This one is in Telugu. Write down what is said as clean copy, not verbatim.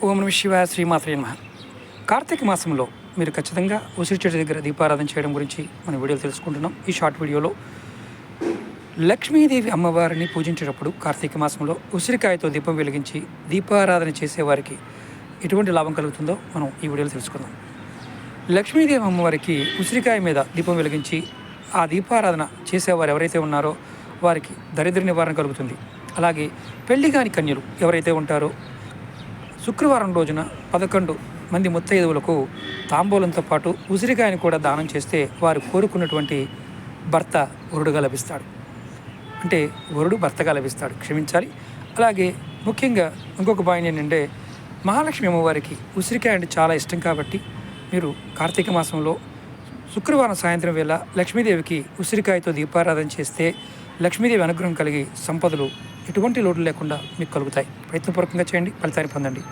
ఓం నమః శివాయ, శ్రీమాత్రే నమః. కార్తీక మాసంలో మీరు ఖచ్చితంగా ఉసిరి చెట్టు దగ్గర దీపారాధన చేయడం గురించి మనం వీడియోలు తెలుసుకుంటున్నాం. ఈ షార్ట్ వీడియోలో లక్ష్మీదేవి అమ్మవారిని పూజించేటప్పుడు కార్తీక మాసంలో ఉసిరికాయతో దీపం వెలిగించి దీపారాధన చేసేవారికి ఎటువంటి లాభం కలుగుతుందో మనం ఈ వీడియోలో తెలుసుకుందాం. లక్ష్మీదేవి అమ్మవారికి ఉసిరికాయ మీద దీపం వెలిగించి ఆ దీపారాధన చేసేవారు ఎవరైతే ఉన్నారో వారికి దరిద్ర నివారణ కలుగుతుంది. అలాగే పెళ్లి కాని కన్యలు ఎవరైతే ఉంటారో శుక్రవారం రోజున 11 మంది ముత్తైదువులకు తాంబూలంతో పాటు ఉసిరికాయని కూడా దానం చేస్తే వారు కోరుకున్నటువంటి భర్త వరుడుగా లభిస్తాడు. అంటే వరుడు భర్తగా లభిస్తాడు, క్షమించాలి. అలాగే ముఖ్యంగా ఇంకొక పాయింట్ ఏంటంటే, మహాలక్ష్మి అమ్మవారికి ఉసిరికాయ అంటే చాలా ఇష్టం కాబట్టి మీరు కార్తీక మాసంలో శుక్రవారం సాయంత్రం వేళ లక్ష్మీదేవికి ఉసిరికాయతో దీపారాధన చేస్తే లక్ష్మీదేవి అనుగ్రహం కలిగి సంపదలు ఎటువంటి లోటు లేకుండా మీకు కలుగుతాయి. ప్రయత్నపూర్వకంగా చేయండి, ఫలితాన్ని పొందండి.